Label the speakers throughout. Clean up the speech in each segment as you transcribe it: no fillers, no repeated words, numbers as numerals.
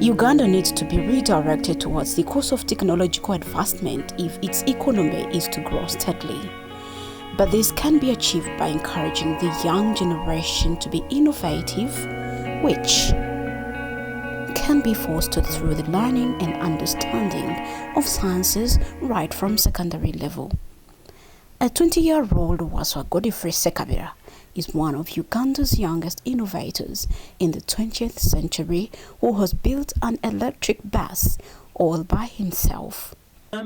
Speaker 1: Uganda needs to be redirected towards the course of technological advancement if its economy is to grow steadily. But this can be achieved by encouraging the young generation to be innovative, which can be fostered through the learning and understanding of sciences right from secondary level. A 20-year-old Waswa Sekabira is one of Uganda's youngest innovators in the 20th century who has built an electric bus all by himself. The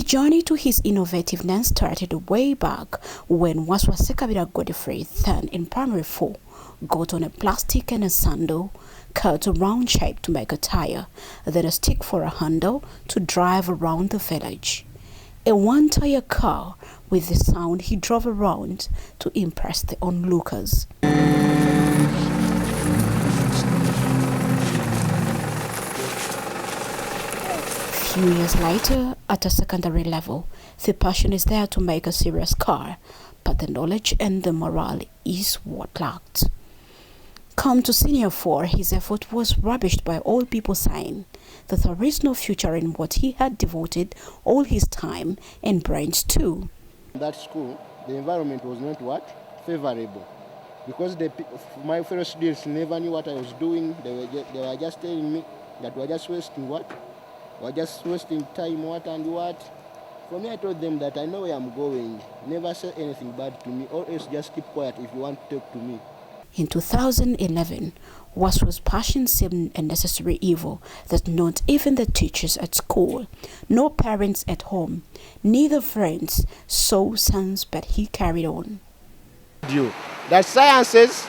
Speaker 1: journey to his innovativeness started way back when Waswa Sekabira Godfrey, then in primary 4, got on a plastic and a sandal, cut a round shape to make a tire, then a stick for a handle to drive around the village. A one-tire car with the sound he drove around to impress the onlookers. Few years later, at a secondary level, the passion is there to make a serious car, but the knowledge and the morale is what lacked. Come to senior 4, his effort was rubbished by all people saying that there is no future in what he had devoted all his time and brains to.
Speaker 2: In that school, the environment was not what? Favorable. Because my fellow students never knew what I was doing. They were just telling me that we're just wasting what? We're just wasting time, what and what. For me, I told them that I know where I'm going. Never say anything bad to me, or else just keep quiet if you want to talk to me.
Speaker 1: In 2011, Waswa's passion seemed a necessary evil that not even the teachers at school, no parents at home, neither friends saw sense, but he carried on.
Speaker 2: That sciences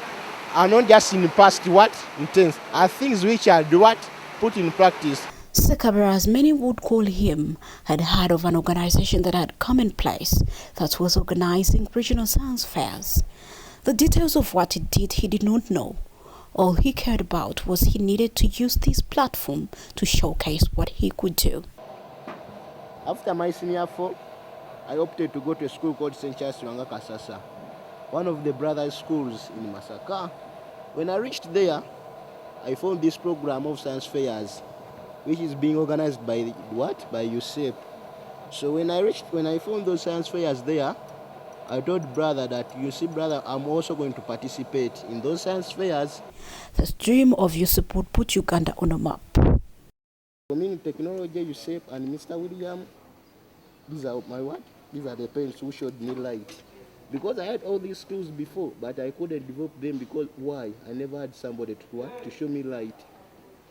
Speaker 2: are not just in the past what? Intense, are things which are what? Put in practice.
Speaker 1: Sekabira, as many would call him, had heard of an organization that had come in place that was organizing regional science fairs. The details of what it did he did not know. All he cared about was he needed to use this platform to showcase what he could do.
Speaker 2: After my senior 4, I opted to go to a school called St. Charles Kasasa, one of the brothers' schools in Masaka. When I reached there, I found this program of science fairs, which is being organized by what? By USEP. So when I found those science fairs there, I told brother that, you see brother, I'm also going to participate in those science fairs.
Speaker 1: The dream of USEP would put Uganda on a map.
Speaker 2: Community technology, USEP and Mr. William, these are my what? These are the parents who showed me light. Because I had all these skills before, but I couldn't develop them because why? I never had somebody to show me light.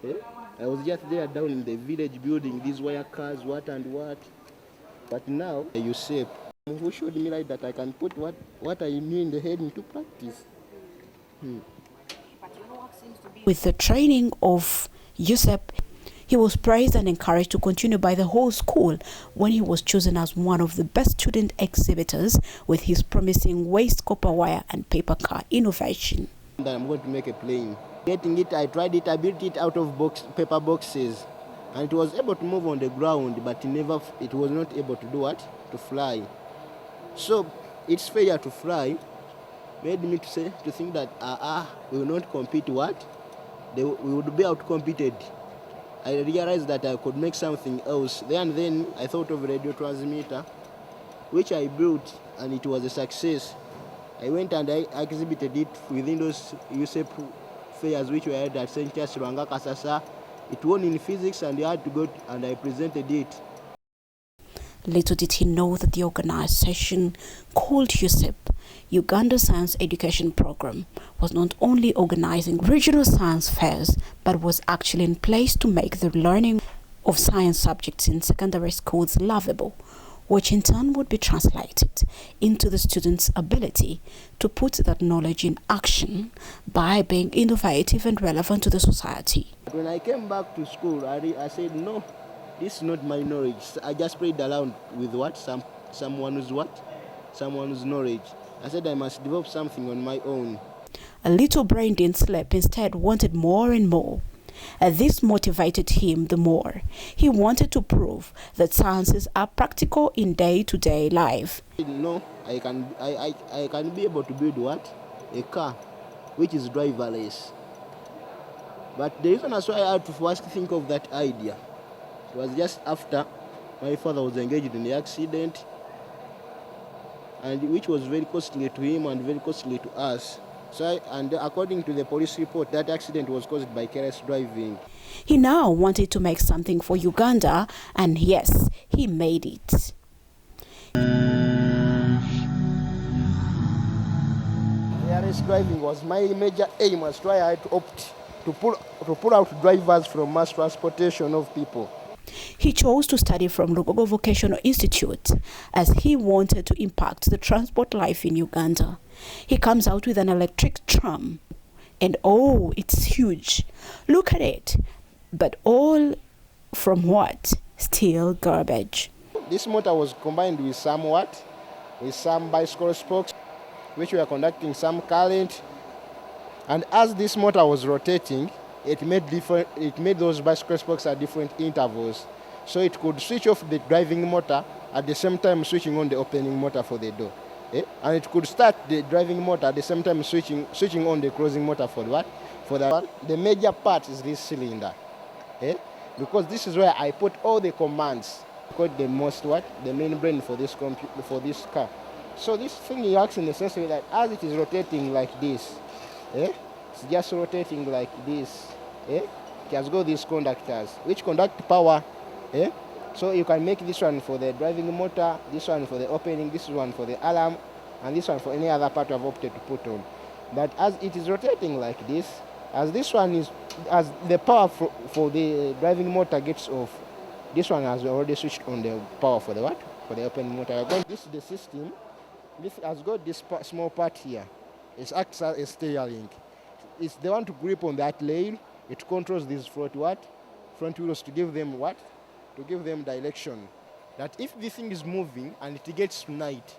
Speaker 2: Yeah? I was just there down in the village building these wire cars, what and what. But now, USEP, who showed me like that I can put what I knew in the head into practice.
Speaker 1: With the training of USEP, he was praised and encouraged to continue by the whole school when he was chosen as one of the best student exhibitors with his promising waste copper wire and paper car innovation.
Speaker 2: I'm going to make a plane. Getting it, I tried it, I built it out of paper boxes. And it was able to move on the ground, but it was not able to do what? To fly. So its failure to fly made me to think that we will not compete what? We would be outcompeted. I realized that I could make something else. Then I thought of a radio transmitter, which I built, and it was a success. I went and I exhibited it within those USEP fairs which were held at St. Charles Kasasa. It won in physics, and I had to go and I presented it.
Speaker 1: Little did he know that the organization called USEP, Uganda Science Education Program, was not only organizing regional science fairs, but was actually in place to make the learning of science subjects in secondary schools lovable, which in turn would be translated into the students' ability to put that knowledge in action by being innovative and relevant to the society.
Speaker 2: When I came back to school, I said, no, this is not my knowledge. I just played around with what? Someone's knowledge. I said I must develop something on my own.
Speaker 1: A little brain didn't sleep, instead wanted more and more. This motivated him the more. He wanted to prove that sciences are practical in day-to-day life.
Speaker 2: No, I can be able to build what? A car, which is driverless. But the reason that's why I had to first think of that idea was just after my father was engaged in the accident, and which was very costly to him and very costly to us. And according to the police report, that accident was caused by careless driving.
Speaker 1: He now wanted to make something for Uganda, and yes, he made it.
Speaker 2: Careless driving was my major aim, was why I had to opt to pull out drivers from mass transportation of people.
Speaker 1: He chose to study from Lugogo Vocational Institute as he wanted to impact the transport life in Uganda. He comes out with an electric tram, and oh, it's huge. Look at it. But all from what? Still garbage.
Speaker 2: This motor was combined with some what? With some bicycle spokes, which were conducting some current. And as this motor was rotating, it made those bicycle spokes at different intervals. So it could switch off the driving motor at the same time switching on the opening motor for the door. And it could start the driving motor at the same time switching on the closing motor for what? For that one. The major part is this cylinder. Because this is where I put all the commands. Called the most what? The main brain for this this car. So this thing works in the sense that as it is rotating like this, it's just rotating like this. It has got these conductors which conduct power. So you can make this one for the driving motor, this one for the opening, this one for the alarm, and this one for any other part I've opted to put on. But as it is rotating like this, as the power for the driving motor gets off, this one has already switched on the power for the what? For the opening motor. This is the system. This has got this small part here. It acts as a steering. It's the one to grip on that rail. It controls these front wheels to give them what? To give them direction. That if the thing is moving and it gets night,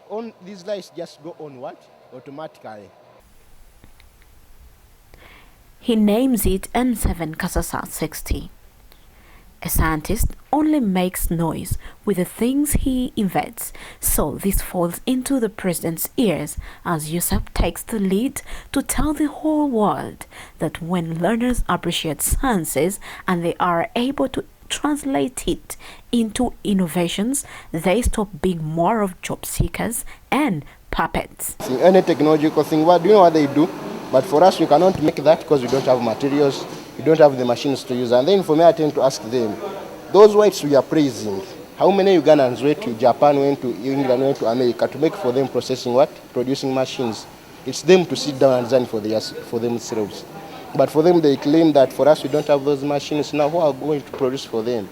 Speaker 2: on these lights just go on what? Automatically.
Speaker 1: He names it M7 Kasasa 60. A scientist only makes noise with the things he invents, so this falls into the president's ears as USEP takes the lead to tell the whole world that when learners appreciate sciences and they are able to translate it into innovations, they stop being more of job seekers and puppets.
Speaker 2: Any technological thing, do you know what they do? But for us, we cannot make that because we don't have materials, we don't have the machines to use. And then for me, I tend to ask them, those whites we are praising, how many Ugandans went to Japan, went to England, went to America to make for them processing what? Producing machines. It's them to sit down and design for themselves. But for them, they claim that for us, we don't have those machines. Now, who are going to produce for them?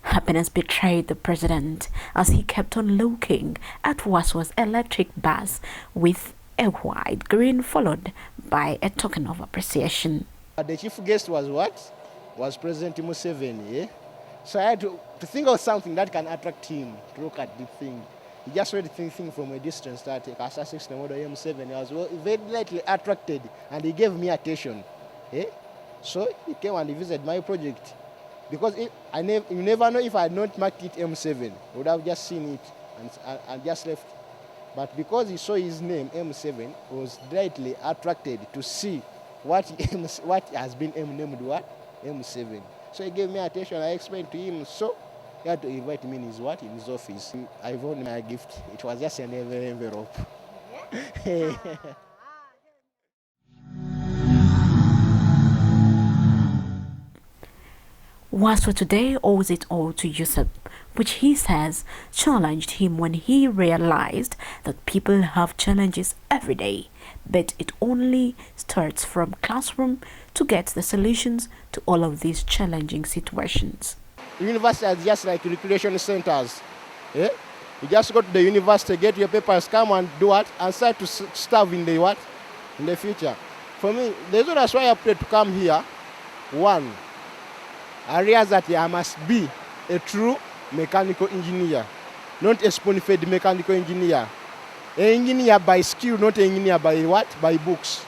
Speaker 1: Happiness betrayed the president as he kept on looking at Waswa's electric bus with a white grin followed by a token of appreciation.
Speaker 2: The chief guest was what? Was President Museveni. So I had to think of something that can attract him to look at the thing. He just read the thing from a distance, that Uganda Science M7. I was very lightly attracted and he gave me attention. So he came and he visited my project. Because you never know, if I had not marked it M7, I would have just seen it and just left. But because he saw his name, M7, he was greatly attracted to see what has been named what? M7. So he gave me attention. I explained to him. So he had to invite me in his office. I found my gift. It was just an envelope.
Speaker 1: Waswa today owes it all to USEP, which he says challenged him when he realized that people have challenges every day, but it only starts from classroom to get the solutions to all of these challenging situations.
Speaker 2: University are just like recreation centers. You just go to the university, get your papers, come and do what, and start to starve in the future. For me, that's why I have to come here. One, I realize that I must be a true mechanical engineer, not a spoon-fed mechanical engineer. An engineer by skill, not an engineer by what? By books.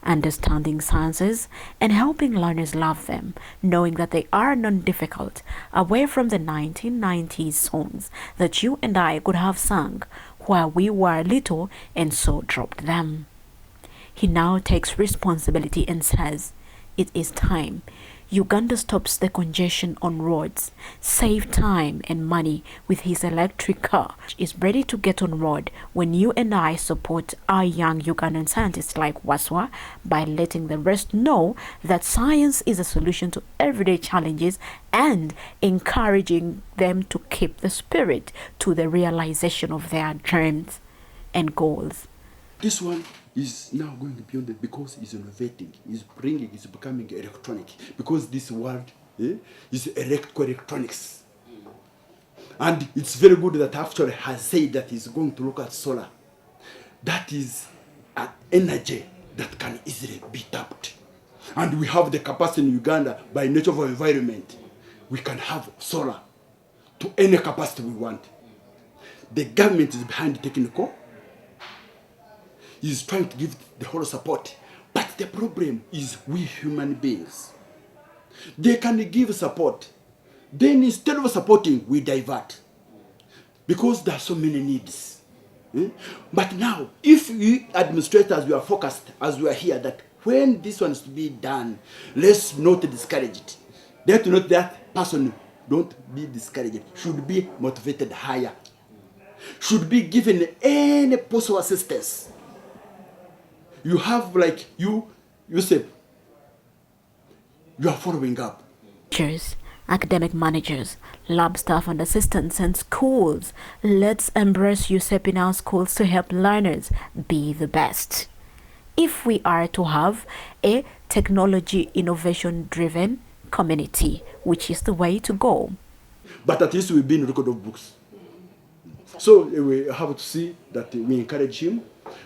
Speaker 1: understanding sciences, and helping learners love them, knowing that they are non-difficult, away from the 1990s songs that you and I could have sung while we were little and so dropped them. He now takes responsibility and says, it is time. Uganda stops the congestion on roads, save time and money with his electric car, is ready to get on road when you and I support our young Ugandan scientists like Waswa by letting the rest know that science is a solution to everyday challenges and encouraging them to keep the spirit to the realization of their dreams and goals.
Speaker 3: This one is now going beyond it because it's innovating, it's becoming electronic. Because this world is electronics. And it's very good that actually has said that he's going to look at solar. That is an energy that can easily be tapped. And we have the capacity in Uganda by nature of our environment. We can have solar to any capacity we want. The government is behind the technical. Is trying to give the whole support. But the problem is we human beings. They can give support. Then instead of supporting, we divert. Because there are so many needs. But now, if we administrators, we are focused as we are here, that when this one is to be done, let's not discourage it. Let not that person don't be discouraged. Should be motivated higher. Should be given any possible assistance. You have like USEP. You are following up.
Speaker 1: Teachers, academic managers, lab staff and assistants, and schools. Let's embrace USEP in our schools to help learners be the best. If we are to have a technology innovation driven community, which is the way to go.
Speaker 3: But at least we've been record of books. So we have to see that we encourage him,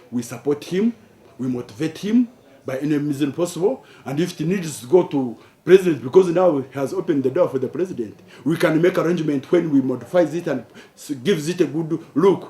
Speaker 3: we support him, we motivate him by any means possible. And if he needs to go to president, because now he has opened the door for the president, we can make arrangement when we modifies it and gives it a good look.